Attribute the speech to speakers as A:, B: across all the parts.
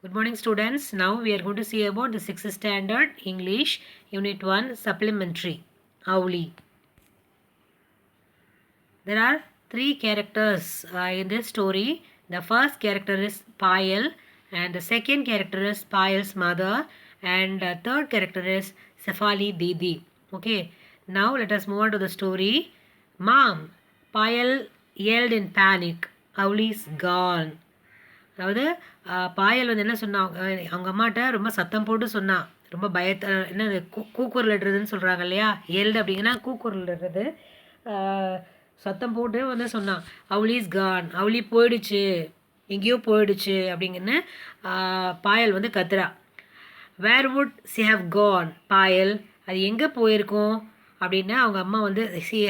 A: Good morning students. Now we are going to see about the 6th standard English Unit 1 Supplementary Owly. There are three characters in this story. The first character is Payal and the second character is Payal's mother and the third character is Sefali Didi. Okay. Now let us move on to the story. Mom, Payal yelled in panic. Owly's gone. அதாவது பாயல் வந்து என்ன சொன்னான் அவங்க அம்மாட்ட ரொம்ப சத்தம் போட்டு சொன்னான் ரொம்ப பயத்தை என்னது கூக்குரலிடுறதுன்னு சொல்கிறாங்க இல்லையா எல்டு அப்படிங்கன்னா கூக்குரலிடுறது சத்தம் போட்டு வந்து சொன்னான் அவுலி இஸ் கான் அவுலி போயிடுச்சு எங்கேயோ போயிடுச்சு அப்படிங்கன்னு பாயல் வந்து கத்துறா where would she have gone Payal அது எங்கே போயிருக்கோம் அப்படின்னா அவங்க அம்மா வந்து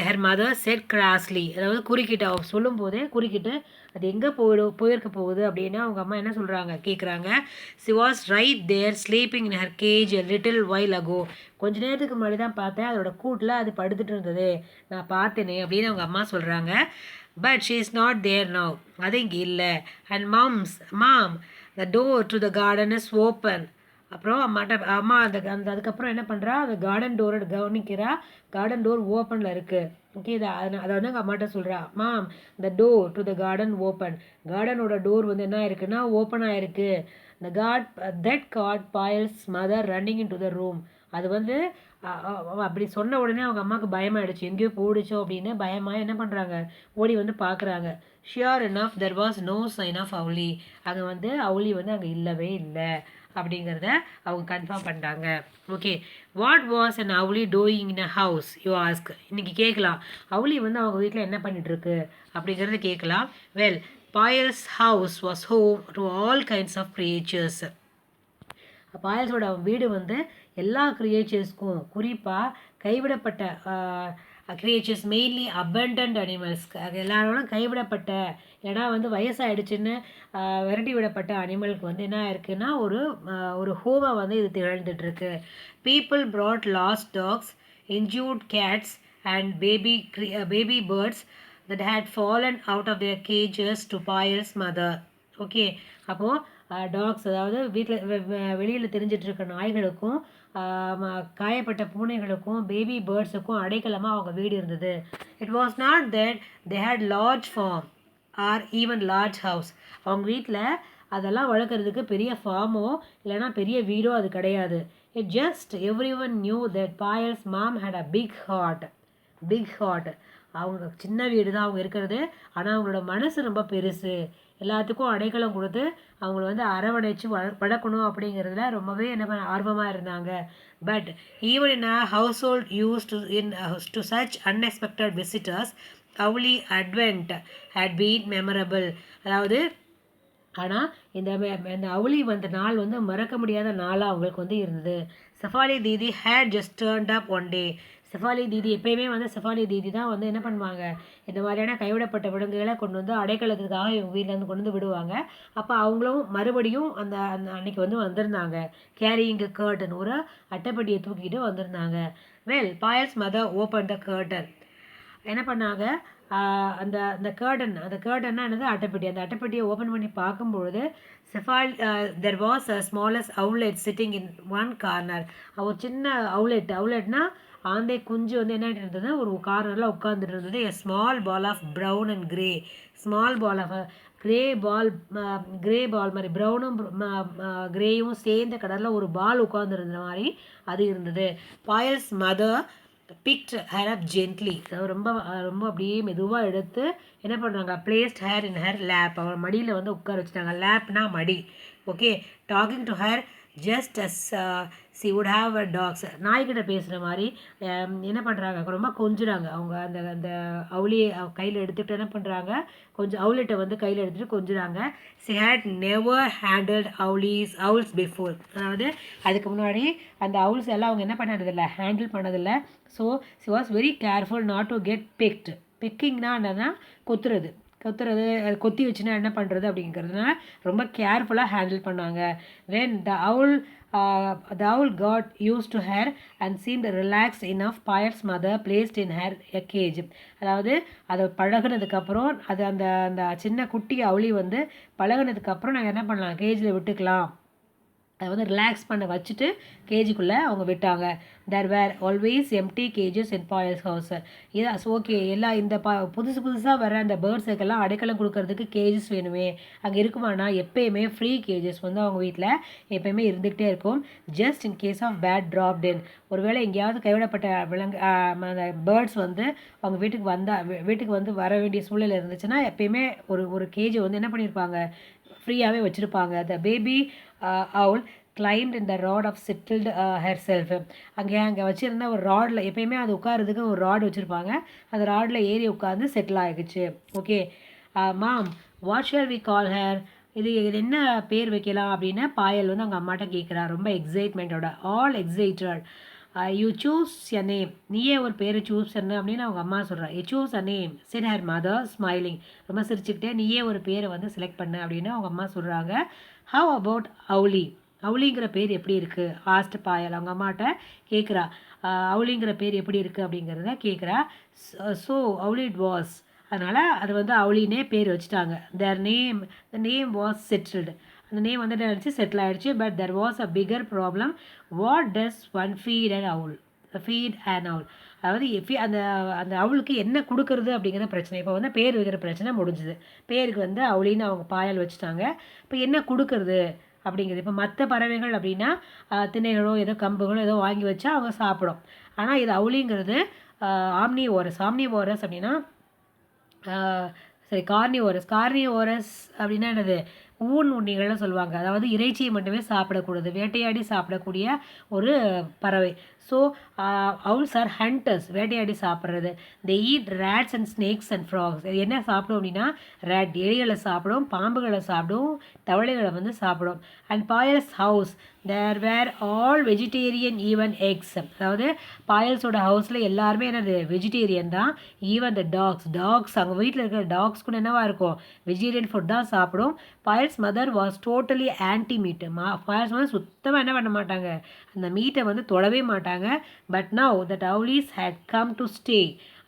A: ஹர் மதர் செட் கிராஸ்லி அதாவது குறுக்கிட்டு அவங்க சொல்லும் போதே குறுக்கிட்டு அது எங்கே போயிருக்க போகுது அப்படின்னா அவங்க அம்மா என்ன சொல்கிறாங்க கேட்குறாங்க she was right there sleeping in her cage little while ago கொஞ்ச நேரத்துக்கு முன்னாடி தான் பார்த்தேன் அதோட கூட்டில் அது படுத்துட்டு இருந்தது நான் பார்த்தேனே அப்படின்னு அவங்க அம்மா சொல்கிறாங்க but she is not there now அது இங்கே இல்லை and mom the door to the garden is open அப்புறம் அம்மா அதுக்கப்புறம் என்ன பண்ணுறா அந்த கார்டன் டோரை கவனிக்கிறா கார்டன் டோர் ஓப்பனில் இருக்குது ஓகே அதை வந்து எங்கள் அம்மாட்ட சொல்கிறா mom the door to the garden open கார்டனோட டோர் வந்து என்ன இருக்குன்னா ஓப்பன் ஆகிருக்கு that got Payal's mother running into the room அது வந்து அப்படி சொன்ன உடனே அவங்க அம்மாவுக்கு பயமாயிடுச்சு எங்கேயோ போயிடுச்சோ அப்படின்னு பயமாக என்ன பண்ணுறாங்க ஓடி வந்து பார்க்குறாங்க sure enough there was no sign of Avli அங்கே வந்து அவுலி வந்து அங்கே இல்லவே இல்லை அப்படிங்கிறத அவங்க கன்ஃபார்ம் பண்ணிட்டாங்க okay what was and Avli doing in a house you ask இன்னைக்கு கேட்கலாம் அவுலி வந்து அவங்க வீட்டில் என்ன பண்ணிட்டு இருக்கு அப்படிங்கிறத கேட்கலாம் well Payal's house was home to all kinds of creatures பாயல்ஸோட வீடு வந்து எல்லா கிரியேச்சர்ஸ்க்கும் குறிப்பாக கைவிடப்பட்ட கிரியேச்சர்ஸ் மெயின்லி அபண்டன்ட் அனிமல்ஸ் அது எல்லாரோடும் கைவிடப்பட்ட ஏன்னா வந்து வயசாகிடுச்சுன்னு விரட்டி விடப்பட்ட அனிமலுக்கு வந்து என்ன இருக்குன்னா ஒரு ஹோமை வந்து இது திகழ்ந்துட்டுருக்கு people brought lost dogs injured cats and baby birds that had fallen out of their cages to Payal's mother. Okay அப்போது டாக்ஸ் அதாவது வீட்டில் வெளியில் தெரிஞ்சிட்ருக்க நாய்களுக்கும் காயப்பட்ட பூனைகளுக்கும் பேபி பேர்ட்ஸுக்கும் அடைக்கலமாக அவங்க வீடு இருந்தது it was not that they had large farm or even large house அவங்க வீட்டில் அதெல்லாம் வளர்க்குறதுக்கு பெரிய ஃபார்மோ இல்லைனா பெரிய வீடோ அது கிடையாது it just every one knew that Payal's mom had a big heart அவங்க சின்ன வீடு தான் அவங்க இருக்கிறது ஆனால் அவங்களோட மனசு ரொம்ப பெருசு எல்லாத்துக்கும் அடைக்கலம் கொடுத்து அவங்கள வந்து அரவணைச்சு வளர்க்கணும் அப்படிங்கிறதுல ரொம்பவே என்ன ஆர்வமாக இருந்தாங்க but even in a household used to such unexpected visitors Avli advent had been memorable அதாவது ஆனால் இந்த அவுலி வந்த நாள் வந்து மறக்க முடியாத நாளாக அவங்களுக்கு வந்து இருந்தது Shefali didi had just turned up one day Shefali didi எப்பயுமே வந்து செஃபாலி தீதி தான் வந்து என்ன பண்ணுவாங்க இந்த மாதிரியான கைவிடப்பட்ட விலங்குகளை கொண்டு வந்து அடைக்கலத்துக்காக இவங்க வீட்டிலேருந்து கொண்டு வந்து விடுவாங்க அப்போ அவங்களும் மறுபடியும் அந்த அன்னைக்கு வந்து வந்திருந்தாங்க கேரியிங் கர்டன் ஒரு அட்டைப்பட்டியை தூக்கிட்டு வந்திருந்தாங்க well Payal's mother open the curtain என்ன பண்ணாங்க அந்த கேர்டன்னா என்னது அட்டைப்பட்டி அந்த அட்டைப்பட்டியை ஓப்பன் பண்ணி பார்க்கும்பொழுது there was a smallest outlet sitting in one corner ஒரு சின்ன அவுட்லெட்னா ஆந்தை குஞ்சு வந்து என்ன இருந்தது ஒரு கார்னரில் உட்காந்துட்டு இருந்தது a small ball of brown and grey small ball of grey ball மாதிரி ப்ரௌனும் கிரேயும் சேர்ந்த கலரில் ஒரு பால் உட்காந்துருந்த மாதிரி அது இருந்தது Payal's mother picked her up gently ரொம்ப அப்படியே மெதுவாக எடுத்து என்ன பண்ணுறாங்க placed her in her lap அவள் மடியில் வந்து உட்கார வச்சுட்டாங்க லேப்னா மடி okay talking to her just as she would have a dogs நாய்கிட்ட பேசுகிற மாதிரி என்ன பண்ணுறாங்க ரொம்ப கொஞ்சுறாங்க அவங்க அந்த அவுலியை கையில் எடுத்துகிட்டு என்ன பண்ணுறாங்க கொஞ்சம் அவுலிட்டை வந்து கையில் எடுத்துகிட்டு கொஞ்சுறாங்க she had never handled owls before அதாவது அதுக்கு முன்னாடி அந்த அவுல்ஸ் எல்லாம் அவங்க என்ன பண்ணதில்லை ஹேண்டில் பண்ணதில்லை so she was very careful not to get பெக்கிங்னா என்னன்னா கொத்துறது கொத்தி வச்சுன்னா என்ன பண்ணுறது அப்படிங்கிறதுனால ரொம்ப கேர்ஃபுல்லாக ஹேண்டில் பண்ணாங்க when the owl got used to her and seemed relaxed enough Payal's mother placed in her a cage அதாவது அதை பழகுனதுக்கப்புறம் அது அந்த சின்ன குட்டி அவுளி வந்து பழகுனதுக்கப்புறம் நாங்கள் என்ன பண்ணலாம் கேஜில் விட்டுக்கலாம் அதை வந்து ரிலாக்ஸ் பண்ண வச்சுட்டு கேஜுக்குள்ளே அவங்க விட்டாங்க. தேர் வேர் ஆல்வேஸ் எம்டி கேஜஸ் இன் பாயல்ஸ் ஹவுஸ். இது ஓகே, எல்லாம் இந்த புதுசாக வர அந்த பேர்ட்ஸுக்கெல்லாம் அடைக்கலம் கொடுக்கறதுக்கு கேஜஸ் வேணுமே, அங்கே இருக்குமானா எப்பயுமே ஃப்ரீ கேஜஸ் வந்து அவங்க வீட்டில் எப்பயுமே இருந்துகிட்டே இருக்கும். Just in case of bad dropped in, ஒருவேளை எங்கேயாவது கைவிடப்பட்ட அந்த பேர்ட்ஸ் வந்து அவங்க வீட்டுக்கு வந்து வர வேண்டிய சூழ்நிலை இருந்துச்சுன்னா எப்பயுமே ஒரு கேஜை வந்து என்ன பண்ணியிருப்பாங்க, ஃப்ரீயாகவே வச்சுருப்பாங்க. The baby owl climbed in the rod of settled herself. அங்கே வச்சுருந்த ஒரு ராடில், எப்பயுமே அது உட்காரதுக்கு ஒரு ராடு வச்சுருப்பாங்க, அந்த ராடில் ஏறி உட்காந்து செட்டில் ஆகிடுச்சு. Okay, mom what shall we call her, இது என்ன பேர் வைக்கலாம் அப்படின்னு பாயல் வந்து அவங்க அம்மாட்ட கேட்குறா, ரொம்ப எக்ஸைட்மெண்ட்டோட. All excited. You choose a name, நீயே ஒரு பேரை சூஸ் பண்ணு அப்படின்னு அவங்க அம்மா சொல்கிறா. You choose a name said her mother smiling, ரொம்ப சிரிச்சுக்கிட்டே நீயே ஒரு பேரை வந்து செலக்ட் பண்ணு அப்படின்னு அவங்க அம்மா சொல்கிறாங்க. ஹவ் அபவுட் அவுலி, அவுலிங்கிற பேர் எப்படி இருக்குது ஆஸ்ட் பாயல் அவங்க அம்மாட்ட கேட்குறா. அவுலிங்கிற பேர் எப்படி இருக்குது அப்படிங்கிறத கேட்குறா. ஸோ அவுலி இட் வாஸ், அதனால் அது வந்து அவுலினே பேர் வச்சுட்டாங்க. த நேம் வாஸ் செட்டில்டு, அந்த நேம் வந்து நினச்சி செட்டில் ஆகிடுச்சு. But there was a bigger problem. What does one feed and owl, அதாவது அந்த அந்த அவளுக்கு என்ன கொடுக்கறது அப்படிங்கிற பிரச்சனை. இப்போ வந்து பேர் வைக்கிற பிரச்சனை முடிஞ்சுது, பேருக்கு வந்து அவளின்னு அவங்க பாயல் வச்சுட்டாங்க. இப்போ என்ன கொடுக்கறது அப்படிங்கிறது. இப்போ மற்ற பறவைகள் அப்படின்னா திணைகளோ ஏதோ கம்புகளோ ஏதோ வாங்கி வச்சா அவங்க சாப்பிடும். ஆனால் இது அவுளிங்கிறது ஆம்னிவோரஸ் அப்படின்னா சரி கார்னிவோரஸ் அப்படின்னா என்னது, உண்ணிகள்னு சொல்லுவாங்க. அதாவது இறைச்சியை மட்டுமே சாப்பிடக்கூடாது, வேட்டையாடி சாப்பிடக்கூடிய ஒரு பறவை. ஸோ owls ஆர் ஹண்டர்ஸ், வேட்டையாடி சாப்பிட்றது. They eat rats and snakes and frogs. இது என்ன சாப்பிடும் அப்படின்னா ரேட், எலிகளை சாப்பிடும், பாம்புகளை சாப்பிடும், தவளைகளை வந்து சாப்பிடும். And Payal's house there were all vegetarian, even eggs. அதாவது பாயல்ஸோட ஹவுஸில் எல்லாருமே என்னது வெஜிடேரியன் தான். ஈவன் த டாக்ஸ் அவங்க வீட்டில் இருக்கிற டாக்ஸ் கூட என்னவா இருக்கும், வெஜிடேரியன் ஃபுட் தான் சாப்பிடும். Payal's mother was totally anti meet. Payal's வந்து சுத்தமாக என்ன பண்ண மாட்டாங்க, அந்த மீட்டை வந்து தொடவே மாட்டாங்க. But now that Auli's had come to stay.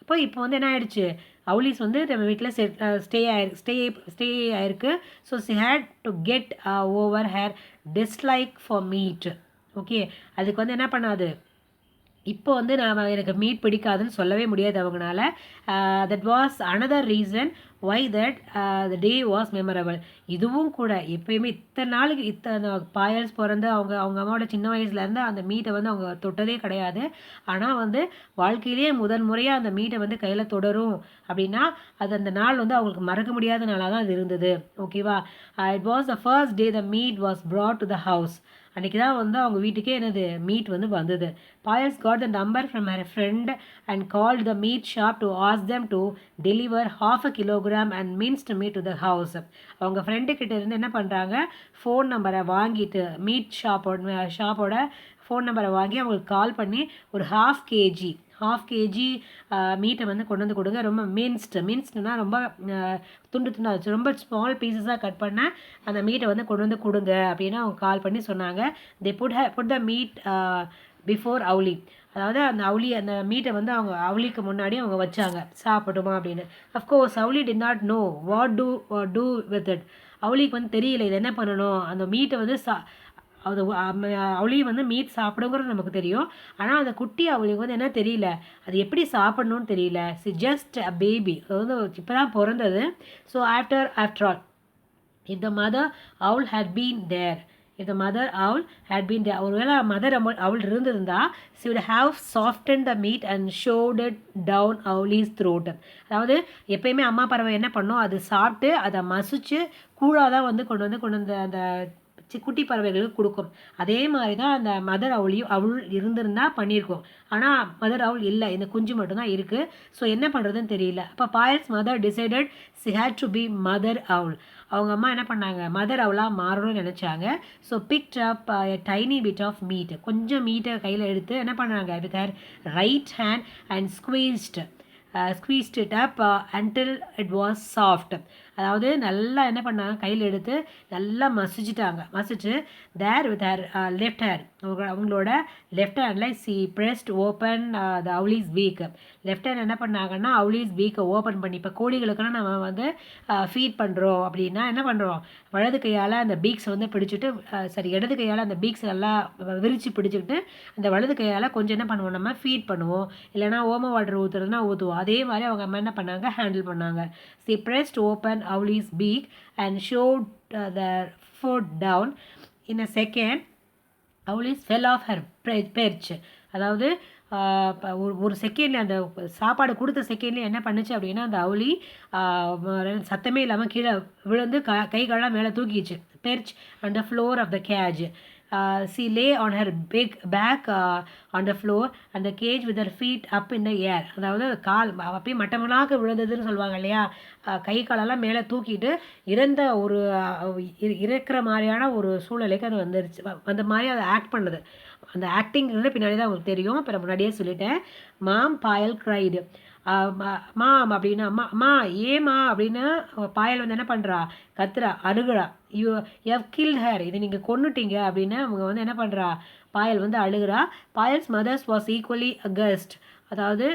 A: இப்போ வந்து என்ன ஆயிடுச்சு, அவுலிஸ் வந்து நம்ம வீட்டில் ஸ்டே ஆயிருக்கு. So she had to get over her dislike for meat. Okay, அதுக்கு வந்து என்ன பண்ணாது, இப்போ வந்து எனக்கு மீட் பிடிக்காதுன்னு சொல்லவே முடியாது அவங்களால. That was another reason why that the day was memorable. இதுவும் கூட எப்பயுமே இத்தனை நாளுக்கு பாயல்ஸ் பிறந்து அவங்க அம்மாவோட சின்ன வயசுலேருந்து அந்த மீட்டை வந்து அவங்க தொட்டதே கிடையாது. ஆனால் வந்து வாழ்க்கையிலேயே முதன் முறையாக அந்த மீட்டை வந்து கையில் தொடரும் அப்படின்னா அது அந்த நாள் வந்து அவங்களுக்கு மறக்க முடியாத நாளாக தான் அது இருந்தது. ஓகேவா, it was the first day the meat was brought to the house. அன்றைக்கி தான் வந்து அவங்க வீட்டுக்கே என்னது மீட் வந்து வந்தது. Payal's got the number from her friend and called the meat shop to ask them to deliver 1/2 kilogram and minced meat to the house. அவங்க ஃப்ரெண்டுக்கிட்ட இருந்து என்ன பண்ணுறாங்க, ஃபோன் நம்பரை வாங்கிட்டு மீட் ஷாப்போட ஃபோன் நம்பரை வாங்கி அவங்களுக்கு கால் பண்ணி ஒரு 1/2 kg மீட்டை வந்து கொண்டு வந்து கொடுங்க. ரொம்ப மின்ஸ்ட்னா ரொம்ப துண்டாச்சு, ரொம்ப ஸ்மால் பீசஸாக கட் பண்ண அந்த மீட்டை வந்து கொண்டு வந்து கொடுங்க அப்படின்னு அவங்க கால் பண்ணி சொன்னாங்க. They put the meat before Avli. அதாவது அந்த மீட்டை வந்து அவங்க அவுலிக்கு முன்னாடி அவங்க வச்சாங்க சாப்பிடுமா அப்படின்னு. Of course Avli did not know what to with it. அவுலிக்கு வந்து தெரியல இது என்ன பண்ணணும், அந்த மீட்டை வந்து அது அவுளி வந்து மீட் சாப்பிடுங்கிறது நமக்கு தெரியும். ஆனால் அந்த குட்டி அவளுக்கு வந்து என்ன தெரியல, அது எப்படி சாப்பிடணும்னு தெரியல. ஜஸ்ட் அ பேபி, அது வந்து இப்போ தான் பிறந்தது. So after all if the mother owl had been there ஒருவேளை மதர் அவள் இருந்திருந்தா she would have softened the meat and shoved it down Owli's throat. அதாவது எப்பயுமே அம்மா பறவை என்ன பண்ணும், அது சாப்பிட்டு அதை மசிச்சு கூழாக தான் வந்து கொண்டு வந்து அந்த குட்டி பறவைகளுக்கு கொடுக்கும். அதே மாதிரி தான் அந்த மதர் அவுள் இருந்திருந்தா பண்ணியிருக்கோம். ஆனால் மதர் அவுள் இல்லை, இந்த குஞ்சு மட்டும்தான் இருக்குது. ஸோ என்ன பண்ணுறதுன்னு தெரியல. அப்போ Payal's mother decided she had to be mother owl. அவங்க அம்மா என்ன பண்ணாங்க, மதர் அவுளாக மாறணும்னு நினச்சாங்க. So picked up a tiny bit of meat, கொஞ்சம் மீட்டை கையில் எடுத்து என்ன பண்ணாங்க, with her right hand and squeezed it up until it was soft. அதாவது நல்லா என்ன பண்ணாங்க, கையில் எடுத்து நல்லா மசிச்சு there with her left hand, அவங்களோட லெஃப்ட் ஹேண்டில் she pressed open the Avli's beak. Left hand என்ன பண்ணாங்கன்னா அவுலிஸ் பீக்கை ஓப்பன் பண்ணி, இப்போ கோழிகளுக்கெல்லாம் நம்ம வந்து ஃபீட் பண்ணுறோம் அப்படின்னா என்ன பண்ணுறோம், வலது கையால் அந்த பீக்ஸ் வந்து பிடிச்சிட்டு இடது கையால் அந்த பீக்ஸ் நல்லா விரித்து பிடிச்சிக்கிட்டு அந்த வலது கையால் கொஞ்சம் என்ன பண்ணுவோம், நம்ம ஃபீட் பண்ணுவோம், இல்லைனா ஓம வாட்டர் ஊற்றுறதுனா ஊற்றுவோம். அதே மாதிரி அவங்க அம்மா என்ன பண்ணாங்க, ஹேண்டில் பண்ணாங்க. She pressed open Avli's beak and shoved the food down. In a second Avli's fell off her perch. அதாவது ஒரு செகண்ட்ல அந்த சாப்பாடு கொடுத்த செகண்ட்லேயே என்ன பண்ணுச்சு அப்படின்னா அந்த அவுளி சத்தமே இல்லாமல் கீழே விழுந்து கை காலெலாம் மேலே தூக்கிச்சு. Perch on the floor of the cage. she lay on her big back on the floor and the cage with her feet up in the air. அதாவது கால் அப்படியே மட்டமலாக விழுந்ததுன்னு சொல்லுவாங்க இல்லையா, கை காலெல்லாம் மேலே தூக்கிட்டு இறக்குற மாதிரியான ஒரு சூழ்நிலைக்கு அது வந்துருச்சு. அந்த மாதிரி அதை ஆக்ட் பண்ணுது. அந்த ஆக்டிங்கிறது பின்னாடி தான் உங்களுக்கு தெரியும். இப்போ நான் முன்னாடியே சொல்லிட்டேன். மாம் பாயல் க்ரைடு. மாம் அப்படின்னா அம்மா ஏமா அப்படின்னு பாயல் வந்து என்ன பண்ணுறா, கத்துறா, அழுகுறா. யூ கில் ஹேர், இதை நீங்கள் கொன்னுட்டீங்க அப்படின்னு அவங்க வந்து என்ன பண்ணுறா, பாயல் வந்து அழுகுறா. Payal's mother's was equally aghast. அதாவது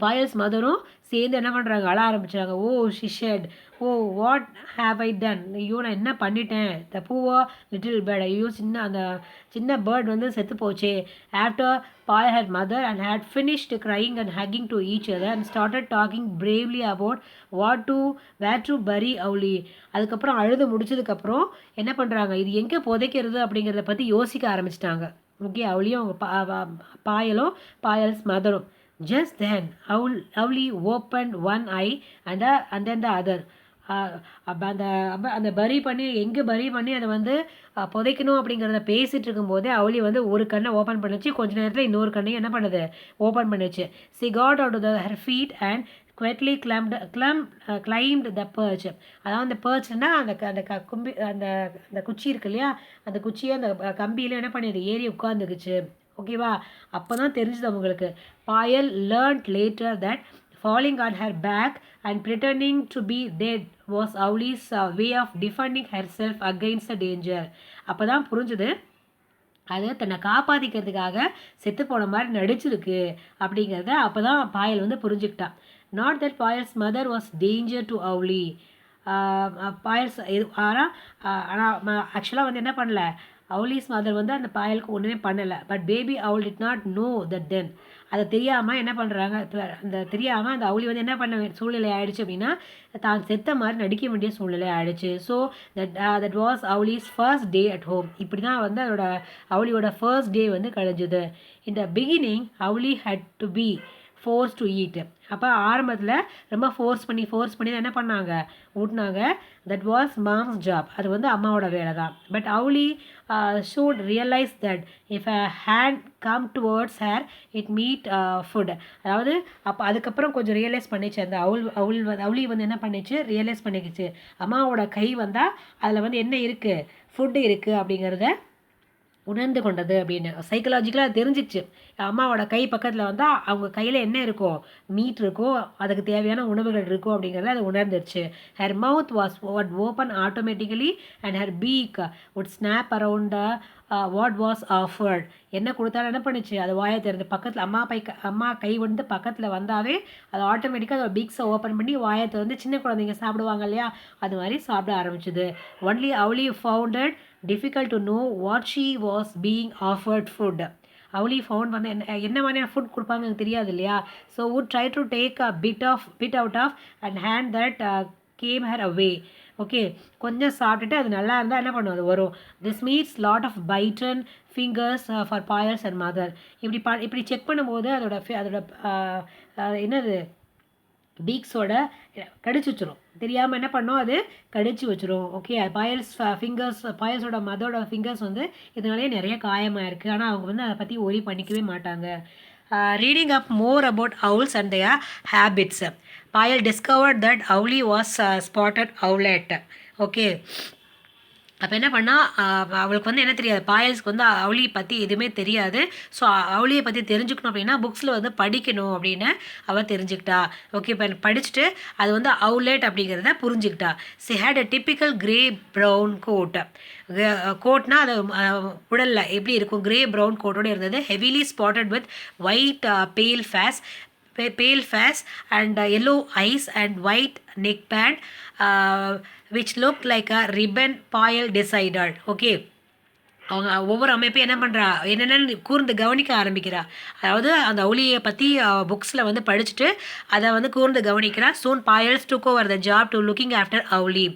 A: பாயல்ஸ் மதரும் சேர்ந்து என்ன பண்ணுறாங்க, அழ ஆரம்பிச்சாங்க. Oh shit, oh what have I done, ஐயோ நான் என்ன பண்ணிட்டேன். த பூவா லிட்டில் பேர்ட், ஐயோ அந்த சின்ன பேர்ட் வந்து செத்து போச்சே. After Payal had mother and had finished crying and hugging to each other and started talking bravely about where to bury Avli. அதுக்கப்புறம் அழுது முடிச்சதுக்கப்புறம் என்ன பண்ணுறாங்க, இது எங்கே புதைக்கிறது அப்படிங்கிறத பற்றி யோசிக்க ஆரம்பிச்சிட்டாங்க. ஓகே, அவளியும் அவங்க பாயலும் Payal's மதரும். Just then, Avli opened one eye and then the other. அந்த பரி பண்ணி எங்கே பரி பண்ணி அதை வந்து புதைக்கணும் அப்படிங்கிறத பேசிகிட்டு இருக்கும்போதே அவளி வந்து ஒரு கண்ணை ஓப்பன் பண்ணிச்சு. கொஞ்ச நேரத்தில் இன்னொரு கண்ணையும் என்ன பண்ணுது, ஓப்பன் பண்ணிச்சு. She got out of her feet and quietly climbed the perch. அதாவது அந்த பர்ச்னா அந்த குச்சி இருக்கு இல்லையா, அந்த குச்சியை அந்த கம்பியில் என்ன பண்ணிது, ஏறி உட்காந்துக்குச்சு. ஓகேவா, அப்போ தான் தெரிஞ்சுது அவங்களுக்கு. Payal learned later that falling on her back and pretending to be dead was Avli's way of defending herself against the danger. அப்போ தான் புரிஞ்சுது அது தன்னை காப்பாற்றிக்கிறதுக்காக செத்து போன மாதிரி நடிச்சிருக்கு அப்படிங்கிறத அப்போ தான் பாயல் வந்து புரிஞ்சுக்கிட்டான். Not that Payal's mother was danger to Avli. Payal's ஆனால் ஆக்சுவலாக வந்து என்ன பண்ணல, அவுலிஸ் மதர் வந்து அந்த பாயலுக்கு ஒன்றுமே பண்ணலை. But baby owl did not know that then. அதை தெரியாமல் என்ன பண்ணுறாங்க, அந்த அவுளி வந்து என்ன பண்ண சூழ்நிலை ஆகிடுச்சு அப்படின்னா தான் செத்த மாதிரி நடிக்க வேண்டிய சூழ்நிலை ஆகிடுச்சு. So that was Avli's first day at home. இப்படி தான் வந்து அவுளியோட ஃபர்ஸ்ட் டே வந்து கழிஞ்சுது. In the beginning Avli had to be force to eat. அப்போ ஆரம்பத்தில் ரொம்ப ஃபோர்ஸ் பண்ணி தான் என்ன பண்ணாங்க, ஊட்டினாங்க. That was mom's job. அது வந்து அம்மாவோட வேலை தான். But Avli should realise that if a hand come towards her it meat food. அதாவது அப்போ அதுக்கப்புறம் கொஞ்சம் ரியலைஸ் பண்ணிச்சு. அந்த அவுளி வந்து என்ன பண்ணிச்சு, ரியலைஸ் பண்ணிக்கிச்சு. அம்மாவோட கை வந்தால் அதில் வந்து என்ன இருக்குது, ஃபுட்டு இருக்குது அப்படிங்கிறத உணர்ந்து கொண்டது அப்படின்னு சைக்கலாஜிக்கலாக தெரிஞ்சிச்சு. அம்மாவோட கை பக்கத்தில் வந்தால் அவங்க கையில் என்ன இருக்கும், மீட் இருக்கும், அதுக்கு தேவையான உணவுகள் இருக்கும் அப்படிங்கிறத அது உணர்ந்துருச்சு. Her mouth was open automatically and her beak would snap around what was offered. என்ன கொடுத்தாலும் என்ன பண்ணிச்சு, அது வாயை திறந்து பக்கத்தில் அம்மா கை வந்து பக்கத்தில் வந்தாவே அது ஆட்டோமேட்டிக்காக அதோட பீக்ஸை ஓப்பன் பண்ணி வாயை திறந்து சின்ன குழந்தைங்க சாப்பிடுவாங்க இல்லையா, அது மாதிரி சாப்பிட ஆரம்பிச்சுது. Only Avli found it difficult to know what she was being offered food. Avli found வந்து என்ன மாதிரியான ஃபுட் கொடுப்பாங்க எனக்கு தெரியாது இல்லையா. So would try to take a bit out of and hand that came her away. Okay, கொஞ்சம் சாப்பிட்டுட்டு அது நல்லா இருந்தால் என்ன பண்ணும், அது வரும். This meant lot of bitten fingers for Payal's and mother. இப்படி செக் பண்ணும்போது அதோட என்னது பீக்ஸோட கடிச்சு வச்சிரும். தெரியாமல் என்ன பண்ணோம், அது கடிச்சு வச்சிரும். ஓகே, பாயல்ஸோட மதரோட ஃபிங்கர்ஸ் வந்து இதனாலேயே நிறைய காயமாக இருக்குது. ஆனால் அவங்க வந்து அதை பற்றி ஒரி பண்ணிக்கவே மாட்டாங்க. Reading up more about owls and their habits, Payal discovered that Avli was spotted owlet. Okay. அப்போ என்ன பண்ணா அவளுக்கு வந்து என்ன தெரியாது, பாயல்ஸ்க்கு வந்து அவளியை பற்றி எதுவுமே தெரியாது. ஸோ அவளியை பற்றி தெரிஞ்சுக்கணும் அப்படின்னா புக்ஸில் வந்து படிக்கணும் அப்படின்னு அவள் தெரிஞ்சுக்கிட்டா. ஓகே, இப்போ படிச்சுட்டு அது வந்து அவுலேட் அப்படிங்கிறத புரிஞ்சுக்கிட்டா. She had a typical grey brown coat. கோட்னா அது உடலில் எப்படி இருக்கும், கிரே ப்ரௌன் கோட்டோடு இருந்தது. Heavily spotted with white pale face and yellow eyes and white neckband, which looked like a ribbon. Payal decided. Okay, அவங்க ஒவ்வொரு அமைப்பையும் என்ன பண்ணுறா, என்னென்னு கூர்ந்து கவனிக்க ஆரம்பிக்கிறா. அதாவது அந்த அவுளியை பற்றி புக்ஸில் வந்து படிச்சுட்டு அதை வந்து கூர்ந்து கவனிக்கிறா. Soon Payal's took over the job to looking after Avli.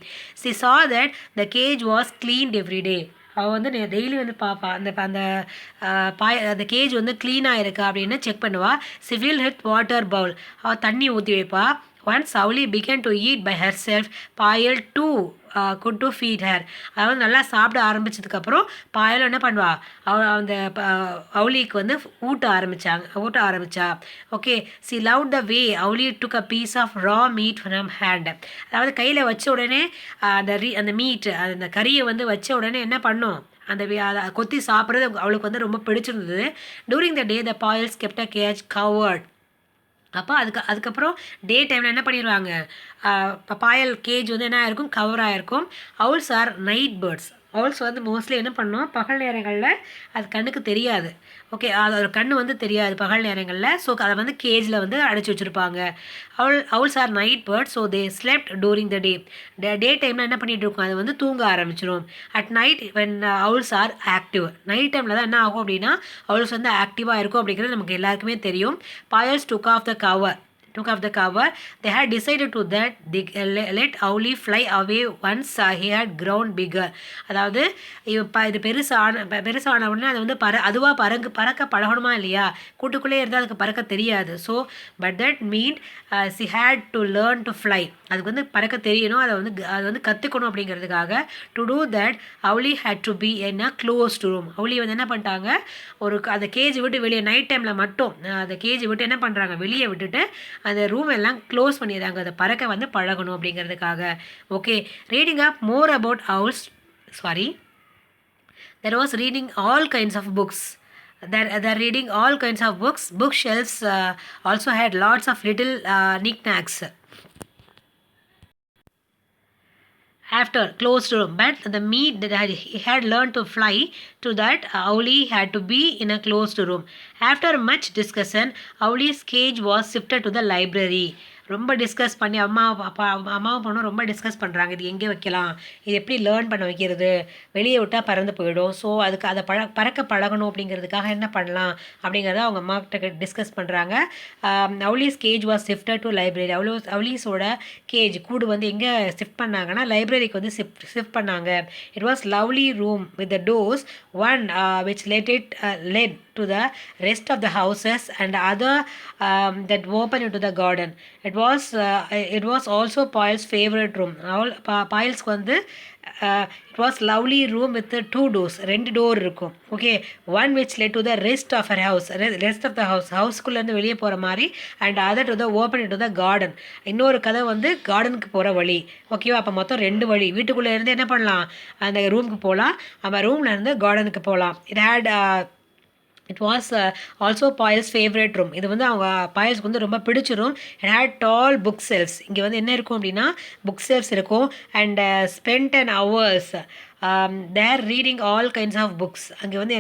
A: She saw that the cage was cleaned every day. அவள் வந்து டெய்லி வந்து பார்ப்பா அந்த அந்த கேஜ் வந்து க்ளீனாக இருக்கா அப்படின்னு செக் பண்ணுவாள். சிவில் ஹெட் வாட்டர் பவுல், அவள் தண்ணி ஊற்றி வைப்பா. Once Avli began to eat by herself, Payal too good to feed her. அதாவது நல்லா சாப்பிட ஆரம்பித்ததுக்கப்புறம் பாயலும் என்ன பண்ணுவா, அந்த அவுலிக்கு வந்து ஊட்ட ஆரம்பித்தா. Okay, she love the way Avli took a piece of raw meat from hand. அதாவது கையில் வச்ச உடனே அந்த மீட், அந்த கறியை வந்து வச்ச உடனே என்ன பண்ணும், அந்த அதை கொத்தி சாப்பிட்றது அவளுக்கு வந்து ரொம்ப பிடிச்சிருந்தது. During the day the Payal's kept a cage covered. அப்போ அதுக்கப்புறம் டே டைமில் என்ன பண்ணிடுவாங்க, பாயல் கேஜ் வந்து என்ன ஆயிருக்கும், கவர் ஆகிருக்கும். Owls are night birds. Owls வந்து மோஸ்ட்லி என்ன பண்ணும், பகல் நேரங்களில் அது கண்ணுக்கு தெரியாது. ஓகே, அது கண்ணு வந்து தெரியாது பகல் நேரங்களில். ஸோ அதை வந்து கேஜில் வந்து அடைச்சி வச்சுருப்பாங்க. Owls are night birds. So they slept during the day டைமில் என்ன பண்ணிகிட்டு இருக்கும், அது வந்து தூங்க ஆரம்பிச்சிடும். At night when owls are active. Night டைமில் தான் என்ன ஆகும் அப்படின்னா அவுல்ஸ் வந்து ஆக்டிவாக இருக்கும் அப்படிங்கிறது நமக்கு எல்லாருக்குமே தெரியும். Payal's took off the cover. They had decided to that they let Owly fly away once he had grown bigger. அதாவது இது பெருசான உடனே அது வந்து அதுவாக பறக்க பழகணுமா இல்லையா, கூட்டுக்குள்ளே இருந்தால் அதுக்கு பறக்க தெரியாது. So but that mean she had to learn to fly. அதுக்கு வந்து பறக்க தெரியணும், அது வந்து கற்றுக்கணும் அப்படிங்கிறதுக்காக. To do that Owly had to be in a closed room. Owly வந்து என்ன பண்ணிட்டாங்க, அந்த கேஜ் விட்டு வெளியே நைட் டைமில் மட்டும் அந்த கேஜ் விட்டு என்ன பண்ணுறாங்க, வெளியே விட்டுட்டு அந்த ரூம் எல்லாம் க்ளோஸ் பண்ணிடுறாங்க, அதை பறக்க வந்து பழகணும் அப்படிங்கிறதுக்காக. Okay, reading up more about owls. There was reading all kinds of books. They're reading all kinds of books. Bookshelves also had lots of little knickknacks. After closed room, but the meat that he had learned to fly, to that Owly had to be in a closed room. After much discussion, Owly's cage was shifted to the library. ரொம்ப discuss பண்ணி அம்மாவும் பொண்ணும் ரொம்ப discuss பண்ணுறாங்க, இது எங்கே வைக்கலாம், இது எப்படி லேர்ன் பண்ண வைக்கிறது, வெளியே விட்டால் பறந்து போயிடும். ஸோ அதுக்கு அதை பறக்க பழகணும் அப்படிங்கிறதுக்காக என்ன பண்ணலாம் அப்படிங்கிறத அவங்க அம்மா கிட்ட டிஸ்கஸ் பண்ணுறாங்க. Avli's cage was shifted to library. அவுலீஸோட கேஜ் கூடு வந்து எங்கே ஷிஃப்ட் பண்ணாங்கன்னா லைப்ரரிக்கு வந்து ஷிஃப்ட் பண்ணாங்க. It was lovely room with the doors, one which led to the rest of the houses and other that open into the garden. It was also Payal's favorite room. Payal's வந்து it was lovely room with 2 doors. 2 door இருக்கும். Okay, one which led to the rest of the ஹவுஸ்க்குள்ளே இருந்து வெளியே போகிற மாதிரி, and other to the open into the garden. இன்னொரு கதை வந்து கார்டனுக்கு போகிற வழி. ஓகேவா, அப்போ மொத்தம் 2 வழி. வீட்டுக்குள்ளே இருந்து என்ன பண்ணலாம், அந்த ரூமுக்கு போகலாம், அப்போ ரூமில் இருந்து கார்டனுக்கு போகலாம். It was also Payal's favorite room. இது வந்து அவங்க பாயல்ஸ்க்கு வந்து ரொம்ப பிடிச்சிரும். It had tall book shelves. இங்கே வந்து என்ன இருக்கும் அப்படின்னா புக் செல்ஃப்ஸ் இருக்கும். And spent an hours there reading all kinds of books. அங்கே வந்து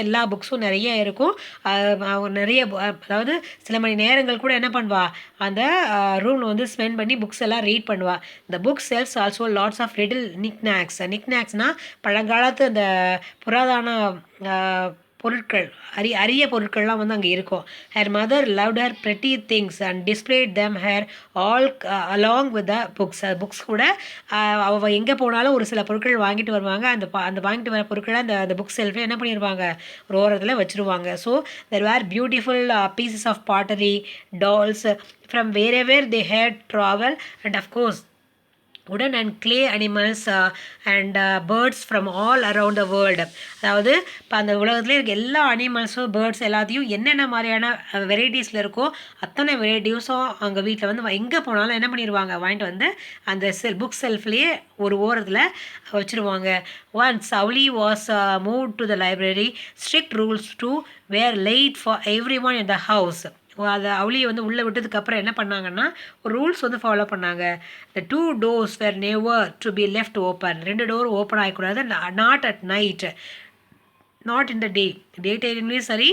A: எல்லா புக்ஸும் நிறைய இருக்கும். நிறைய அதாவது சில மணி நேரங்கள் கூட என்ன பண்ணுவா, அந்த ரூமில் வந்து ஸ்பெண்ட் பண்ணி புக்ஸ் எல்லாம் ரீட் பண்ணுவா. இந்த bookshelves also lots of little நிக்நாக்ஸ்னால் பழங்காலத்து அந்த புராதன பொருட்கள், அரிய பொருட்கள்லாம் வந்து அங்கே இருக்கும். Her mother loved her pretty things and displayed them her all along with the books. Books கூட அவள் எங்கே போனாலும் ஒரு சில பொருட்கள் வாங்கிட்டு வருவாங்க. அந்த வாங்கிட்டு வர பொருட்களை அந்த புக் செல்ஃபில் என்ன பண்ணிடுவாங்க, ஒரு ஓரத்தில் வச்சுருவாங்க. So there were beautiful pieces of pottery, dolls from wherever they had traveled, and of course wooden and clay animals and birds from all around the world. அதாவது இப்போ அந்த உலகத்தில் இருக்க எல்லா அனிமல்ஸும் பேர்ட்ஸ் எல்லாத்தையும் என்னென்ன மாதிரியான வெரைட்டிஸில் இருக்கோ அத்தனை வெரைட்டிஸும் அவங்க வீட்டில் வந்து எங்கே போனாலும் என்ன பண்ணிடுவாங்க, வாங்கிட்டு வந்து அந்த புக் செல்ஃப்லேயே ஒரு ஓரத்தில் வச்சுருவாங்க. Once Avli was moved to the library, strict rules to were laid for everyone in the house. அதை அவளியை வந்து உள்ளே விட்டதுக்கப்புறம் என்ன பண்ணாங்கன்னா ஒரு ரூல்ஸ் வந்து ஃபாலோ பண்ணாங்க. The 2 doors were never to be left open. 2 door open ஆகக்கூடாது. Not at night, not in the day டைம்லேயும் சரி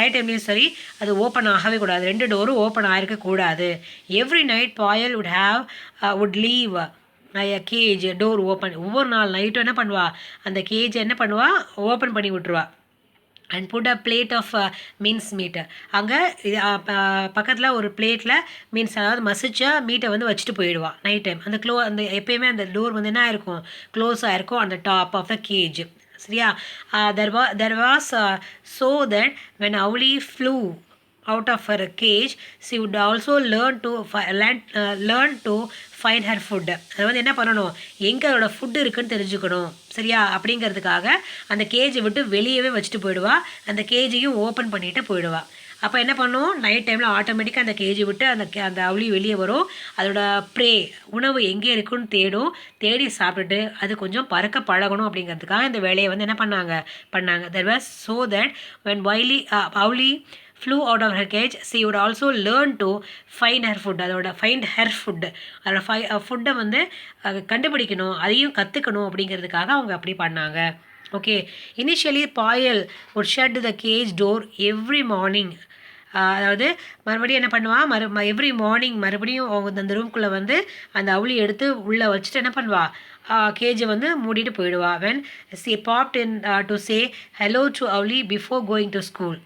A: நைட் டைம்லேயும் சரி அது ஓப்பன் ஆகவே கூடாது. 2 டோரும் ஓப்பன் ஆகிருக்கக்கூடாது. Every night Payal would leave cage door open. ஒவ்வொரு நாள் நைட்டும் என்ன பண்ணுவா, அந்த கேஜ் என்ன பண்ணுவா, ஓப்பன் பண்ணி விட்டுருவா. And put a plate of mince meat. அங்கே பக்கத்தில் ஒரு பிளேட்டில் மீன்ஸ் அதாவது மசிச்சா மீட்டை வந்து வச்சுட்டு போயிடுவான் நைட் டைம். அந்த எப்பயுமே அந்த டோர் வந்து என்ன ஆயிருக்கும், க்ளோஸ் ஆகிருக்கும் அந்த டாப் ஆஃப் த கேஜ். சரியா? There was so that when Avli flew out of her cage, she would also learn to find her food. அது வந்து என்ன பண்ணணும், எங்கே அதோட ஃபுட்டு இருக்குன்னு தெரிஞ்சுக்கணும். சரியா? அப்படிங்கிறதுக்காக அந்த கேஜை விட்டு வெளியவே வச்சுட்டு போயிடுவா. அந்த கேஜையும் ஓப்பன் பண்ணிட்டு போயிடுவா. அப்போ என்ன பண்ணும், நைட் டைமில் ஆட்டோமேட்டிக்காக அந்த கேஜை விட்டு அந்த அவளி வெளியே வரும். அதோட ப்ரே உணவு எங்கே இருக்குன்னு தேடி சாப்பிட்டுட்டு அது கொஞ்சம் பறக்க பழகணும் அப்படிங்கிறதுக்காக இந்த வேலையை வந்து என்ன பண்ணாங்க. There was so that when Avli flew out of her cage, she would also learn to find her food. அதோட ஃபுட்டை வந்து கண்டுபிடிக்கணும், அதையும் கற்றுக்கணும் அப்படிங்கிறதுக்காக அவங்க அப்படி பண்ணாங்க. Okay. Initially Payal would shut the cage door every morning. அதாவது மறுபடியும் என்ன பண்ணுவா, எவ்ரி மார்னிங் மறுபடியும் அவங்க அந்த ரூம்குள்ளே வந்து அந்த அவளி எடுத்து உள்ளே வச்சுட்டு என்ன பண்ணுவா, கேஜை வந்து மூடிட்டு போயிடுவா. when she popped in to say hello to Avli before going to school.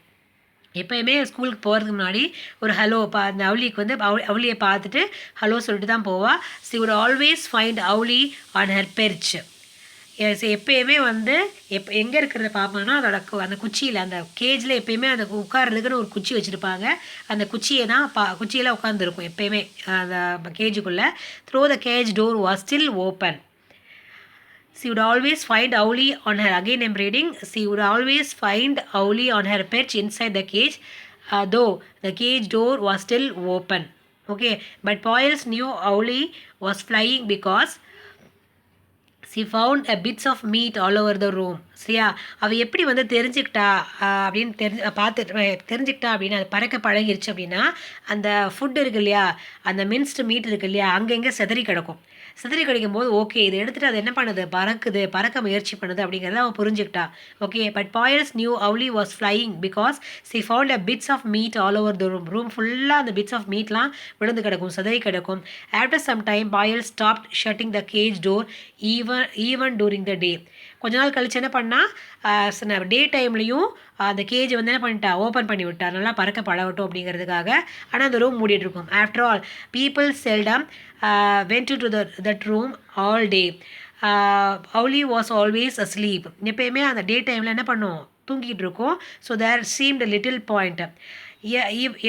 A: எப்போயுமே ஸ்கூலுக்கு போகிறதுக்கு முன்னாடி ஒரு ஹலோ அந்த அவளிக்கு வந்து அவளியை பார்த்துட்டு ஹலோ சொல்லிட்டு தான் போவா. she would always find Avli on her perch. எப்பயுமே வந்து எங்கே இருக்கிறத பார்ப்பாங்கன்னா அதோட அந்த குச்சியில் அந்த கேஜில் எப்பயுமே அந்த உட்கார்றதுக்குன்னு ஒரு குச்சி வச்சுருப்பாங்க. அந்த குச்சியை தான் குச்சியில் உட்காந்துருக்கும் எப்பயுமே அந்த கேஜுக்குள்ளே. Though the cage door was still open. She would always find Avli on her, again I'm reading, she would always find Avli on her perch inside the cage, though the cage door was still open. Okay, but Poyles knew Avli was flying because she found a bits of meat all over the room. சரியா? அவள் எப்படி வந்து தெரிஞ்சுக்கிட்டா அப்படின்னு தெரிஞ்சுக்கிட்டா அப்படின்னு அது பறக்க பழகிருச்சு அப்படின்னா அந்த ஃபுட் இருக்கு இல்லையா, அந்த மின்ஸ்டு மீட் இருக்கு இல்லையா, அங்கங்கே செதறி கிடைக்கும் போது ஓகே இதை எடுத்துகிட்டு அது என்ன பண்ணுது, பறக்க முயற்சி பண்ணுது அப்படிங்கிறத அவன் புரிஞ்சுக்கிட்டா. Okay. But Payal's new Avli was flying because she found a bits of meat all over the room ஃபுல்லாக அந்த பிட்ஸ் ஆஃப் மீட்லாம் விழுந்து கிடக்கும், செதறி கிடக்கும். After some time Payal stopped shutting the cage door even during the day. கொஞ்ச நாள் கழிச்சு என்ன பண்ணால் டே டைம்லையும் அந்த கேஜை வந்து என்ன பண்ணிட்டா, ஓப்பன் பண்ணி விட்டா, நல்லா பறக்க பழகட்டும் அப்படிங்கிறதுக்காக. ஆனால் அந்த ரூம் மூடிட்டு இருக்கும். After all people seldom went to that room all day. Avli was always asleep. எப்பயுமே அந்த டே டைமில் என்ன பண்ணும், தூங்கிட்டு இருக்கும். So there seemed a little point.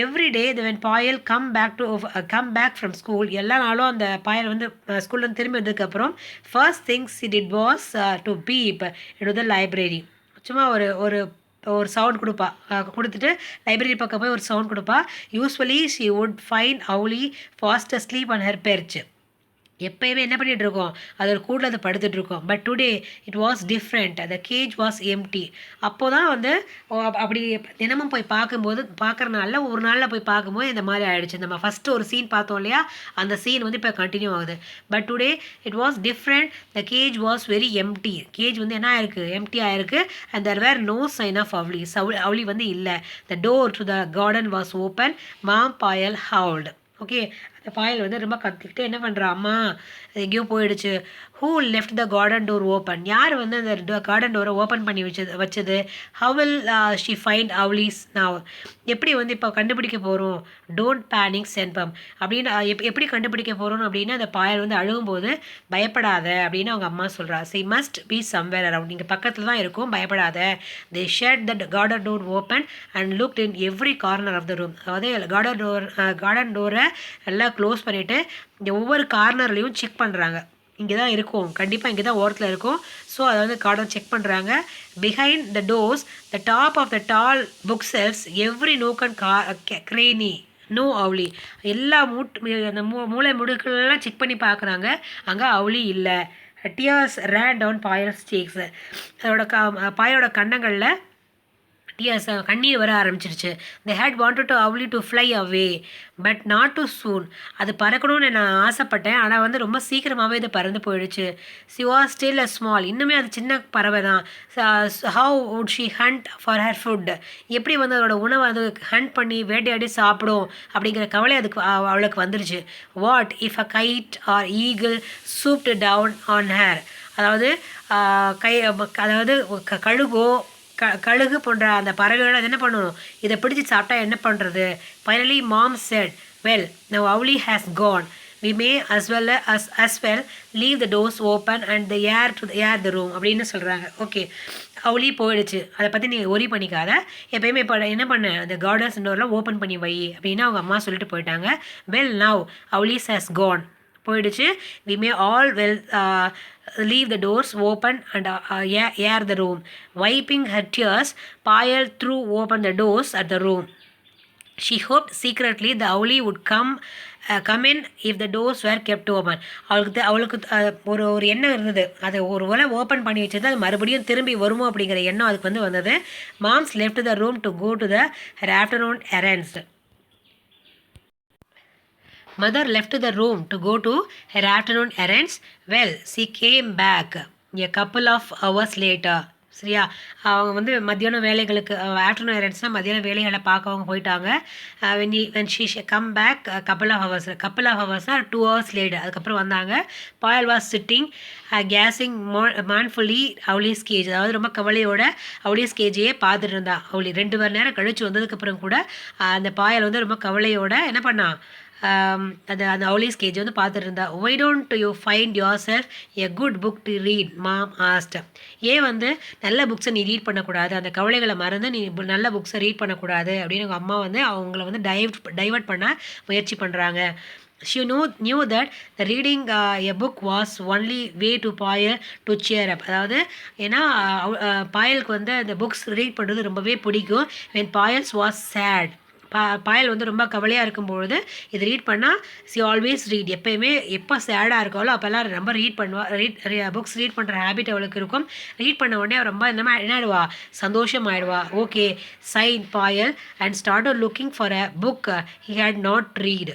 A: Every day when Payal come back from school, எல்லா நாளும் அந்த பாயல் வந்து ஸ்கூல்லேருந்து திரும்பி வந்ததுக்கப்புறம் first things she did was to peep into the library. சும்மா ஒரு சவுண்ட் கொடுத்துட்டு லைப்ரரி பக்கம் போய் ஒரு சவுண்ட் கொடுப்பா. Usually she would find Avli fast asleep on her perch. எப்பயுமே என்ன பண்ணிகிட்டு இருக்கோம், அது ஒரு கூட்டில் அது படுத்துட்டு இருக்கோம். But today it was different. The cage was empty. அப்போ தான் வந்து அப்படி தினமும் போய் பார்க்குறனால ஒரு நாளில் போய் பார்க்கும்போது இந்த மாதிரி ஆகிடுச்சு. நம்ம ஃபஸ்ட்டு ஒரு சீன் பார்த்தோம் இல்லையா, அந்த சீன் வந்து இப்போ கண்டினியூ ஆகுது. But today it was different. The cage was very empty. Cage வந்து என்ன ஆயிருக்கு, எம்டி ஆயிருக்கு. And there were no sign of Avli வந்து இல்லை. The door to the garden was open. Mom Payal howled. Okay. அந்த பாயல் வந்து ரொம்ப கற்றுக்கிட்டு என்ன பண்ணுறா, அம்மா எங்கேயோ போயிடுச்சு. Who left the garden door open, யார் வந்து அந்த கார்டன் டோரை ஓப்பன் பண்ணி வச்சது. How will she find Avli's now, எப்படி வந்து இப்போ கண்டுபிடிக்க போகிறோம். டோன்ட் பேனிக் சென்பம் அப்படின்னு எப்படி கண்டுபிடிக்க போகிறோம் அப்படின்னு அந்த பாயல் வந்து அழுகும்போது பயப்படாத அப்படின்னு அவங்க அம்மா சொல்கிறா. She must be somewhere around, நீங்கள் பக்கத்தில் தான் இருக்கும், பயப்படாத. They shut the garden door open and looked in every corner of the room. அதாவது கார்டன் டோரை எல்லாம் ஃபுல்லாக க்ளோஸ் பண்ணிவிட்டு இங்கே ஒவ்வொரு கார்னர்லேயும் செக் பண்ணுறாங்க. இங்கே தான் இருக்கும், கண்டிப்பாக இங்கே தான் ஓரத்தில் இருக்கும். ஸோ அதை வந்து கார்டை செக் பண்ணுறாங்க. Behind the doors the top of the tall bookshelves every nook and cranny no Avli. எல்லா அந்த மூளை முடுக்கெல்லாம் செக் பண்ணி பார்க்குறாங்க, அங்கே அவுலி இல்லை. Tears ran down Payal's cheeks. அதோட பாயோட கன்னங்களில் டியர்ஸ் கண்ணீர் வர ஆரம்பிச்சிருச்சு. They had wanted to Avli to fly away but not too soon. அது பறக்கணும்னு நான் ஆசைப்பட்டேன், ஆனால் வந்து ரொம்ப சீக்கிரமாகவே இது பறந்து போயிடுச்சு. She was still a small. இன்னுமே அது சின்ன பறவை தான். How would she hunt for her food. எப்படி வந்து அதோட உணவை அது ஹண்ட் பண்ணி வேட்டையாடி சாப்பிடும் அப்படிங்கிற கவலை அதுக்கு அவளுக்கு வந்துருச்சு. What if a kite or eagle swooped down on her. அதாவது அதாவது கழுகு போன்ற அந்த பறவைகள் அது என்ன பண்ணணும், இதை பிடிச்சி சாப்பிட்டா என்ன பண்ணுறது. Finally mom said, well now Avli has gone, we may as well leave the doors open and the air the room அப்படின்னு சொல்கிறாங்க. ஓகே, அவுலி போயிடுச்சு, அதை பற்றி நீங்கள் ஒரி பண்ணிக்காத, எப்பயுமே இப்போ என்ன பண்ண அந்த கார்டன்ஸ் டோர்லாம் ஓப்பன் பண்ணி வை அப்படின்னு அவங்க அம்மா சொல்லிட்டு போயிட்டாங்க. வெல் நவ் அவுலிஸ் ஹேஸ் கான், போயிடுச்சு. we may all leave the doors open and air the room. Wiping her tears, Payal threw open the doors at the room. She hoped secretly the owlie would come in if the doors were kept open. அவளுக்கு ஒரு எண்ணம் இருந்தது, அதை ஒரு வேளை open பண்ணி வச்சது அது மறுபடியும் திரும்பி வருமோ அப்படிங்கிற எண்ணம் அதுக்கு வந்து வந்தது. Moms left the room to go to her afternoon errands. Mother left the room to go to her afternoon errands. Well, she came back a couple of hours later. சரியா, அவங்க வந்து மத்தியானம் வேலைகளுக்கு ஆஃப்டர்நூன் எரண்ட்ஸ்னால் மத்தியானம் வேலைகளை பார்க்க அவங்க போயிட்டாங்க. when she come back couple of ஹவர்ஸ்னால் 2 hours later அதுக்கப்புறம் வந்தாங்க. Payal was sitting gazing mournfully Avli's cage. அதாவது ரொம்ப கவலையோட அவுலிஸ் கேஜையே பார்த்துட்டு இருந்தா. அவுலி 2 மணி நேரம் கழிச்சு வந்ததுக்கப்புறம் கூட அந்த பாயல் வந்து ரொம்ப கவலையோட என்ன பண்ணா, அந்த அவுலிஸ் கேஜ் வந்து பார்த்துட்டு இருந்தா. Why don't you find yourself a good book to read mom asked. ஏன் வந்து நல்ல புக்ஸை நீ ரீட் பண்ணக்கூடாது, அந்த கவலைகளை மறந்து நீ நல்ல புக்ஸை ரீட் பண்ணக்கூடாது அப்படின்னு அவங்க அம்மா வந்து அவங்கள வந்து டைவர்ட் பண்ண முயற்சி பண்ணுறாங்க. She knew that the reading a book was only way to Payal to cheer up. அதாவது ஏன்னா பாயலுக்கு வந்து அந்த புக்ஸ் ரீட் பண்ணுறது ரொம்பவே பிடிக்கும். when Payal was sad, பாயல் வந்து ரொம்ப கவலையாக இருக்கும்பொழுது இது ரீட் பண்ணால் சி ஆல்வேஸ் ரீட். எப்போயுமே எப்போ சேடாக இருக்காளோ அப்போல்லாம் ரொம்ப ரீட் பண்ணுவா. புக்ஸ் ரீட் பண்ணுற ஹேபிட் அவளுக்கு இருக்கும். ரீட் பண்ண உடனே ரொம்ப என்ன ஆகிடுவா, சந்தோஷம் ஆகிடுவா. Okay sign Payal and started looking for a book he had not read.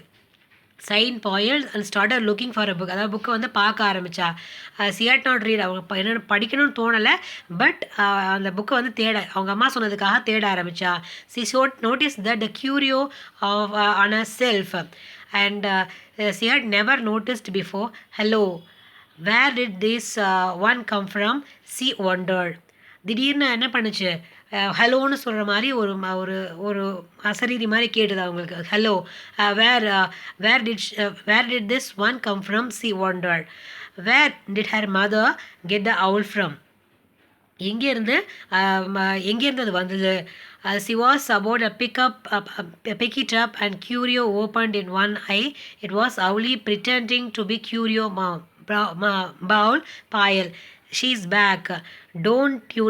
A: Sign Payal and started looking for a book. அதாவது புக்கை வந்து பார்க்க ஆரம்பித்தா. சி ஹேட் நாட் ரீட், அவங்க என்ன படிக்கணும்னு தோணலை, பட் அந்த புக்கை வந்து அவங்க அம்மா சொன்னதுக்காக தேட ஆரம்பித்தா. She noticed that the curio of on a shelf and she had never noticed before. Hello, where did this one come from, she wondered. திடீர்னு என்ன பண்ணுச்சு, ஹலோன்னு சொல்கிற மாதிரி ஒரு ஒரு அசரீரி மாதிரி கேட்டுது அவங்களுக்கு. Hello, where did this one come from, she wondered. Where did her mother get the owl from. எங்கேருந்து அது வந்தது. She was about to pick it up and Curio opened in one eye. It was Owlie pretending to be Curio Baul Payal. She's back. Don't you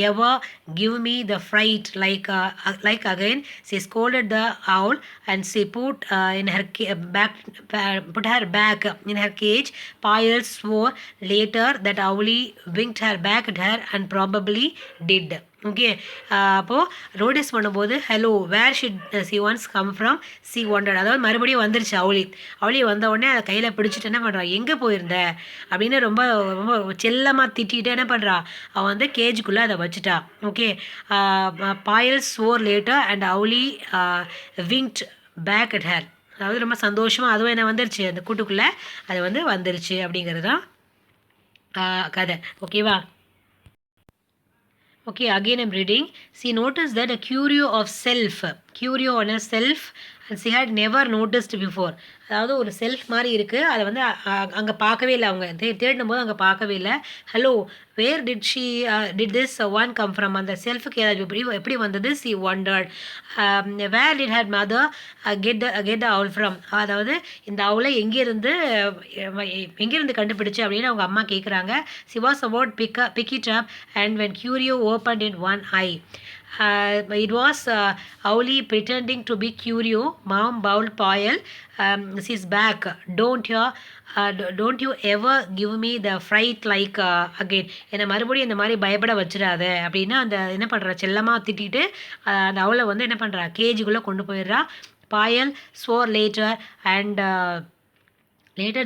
A: ever give me the fright like again. She scolded the owl and she put her back in her cage. Payal swore later that Owlie winked her back at her and probably did. Okay, அப்போது notice பண்ணும்போது hello where she once come from, she wondered. அதாவது மறுபடியும் வந்துருச்சு அவுளி வந்த உடனே அதை கையில் பிடிச்சிட்டு என்ன பண்ணுறா, எங்கே போயிருந்த அப்படின்னு ரொம்ப ரொம்ப செல்லமாக திட்டிகிட்டு என்ன பண்ணுறா, அவள் வந்து கேஜுக்குள்ளே அதை வச்சுட்டா. Okay, Payal swore later and Avli winked back at her. அதாவது ரொம்ப சந்தோஷமாக அதுவும் என்ன வந்துருச்சு, அந்த கூட்டுக்குள்ளே அது வந்து வந்துருச்சு அப்படிங்கிறது தான் கதை. ஓகேவா? Okay, again I'm reading. She noticed that a curio of self, curio on a self, and she had never noticed before. அதாவது ஒரு செல்ஃப் மாதிரி இருக்குது, அதை வந்து அங்கே பார்க்கவே இல்லை. அவங்க தேடினும் போது அங்கே பார்க்கவே இல்லை. Hello, where did this one come from? அந்த செல்ஃபுக்கு எப்படி வந்தது? She wondered. Where did had mother get the owl from? அதாவது இந்த அவுலை எங்கேருந்து கண்டுபிடிச்சு அப்படின்னு அவங்க அம்மா கேட்குறாங்க. She was about pick it up and when curio open in one eye. It was Auli pretending to be Curio. Mom bowled Payal. She's back. Don't you ever give me the fright like again. என்னை மறுபடியும் இந்த மாதிரி பயப்பட வச்சிடாத அப்படின்னு அந்த என்ன பண்ணுறா, செல்லமாக திட்டிட்டு அந்த அவளை வந்து என்ன பண்ணுறா, கேஜுக்குள்ளே கொண்டு போயிடுறா. பாயல் swore later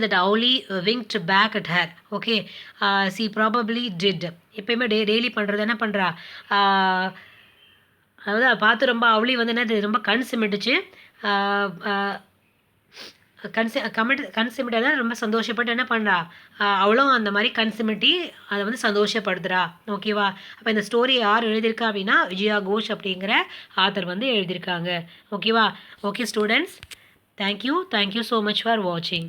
A: that Auli winked back at her. Okay, she probably did. எப்பயுமே டெய்லி பண்ணுறது என்ன பண்ணுறா, அதாவது அதை பார்த்து ரொம்ப அவளி வந்து என்ன ரொம்ப கண் சிமிட்டுச்சு. கண் சிமிட்டாத ரொம்ப சந்தோஷப்பட்டு என்ன பண்ணுறா, அவளும் அந்த மாதிரி கண் சிமிட்டி அதை வந்து சந்தோஷப்படுத்துகிறா. ஓகேவா? அப்போ இந்த ஸ்டோரி யார் எழுதியிருக்கா அப்படின்னா விஜயா கோஷ் அப்படிங்கிற ஆத்தர் வந்து எழுதியிருக்காங்க. ஓகேவா? Okay students, thank you so much for வாட்சிங்.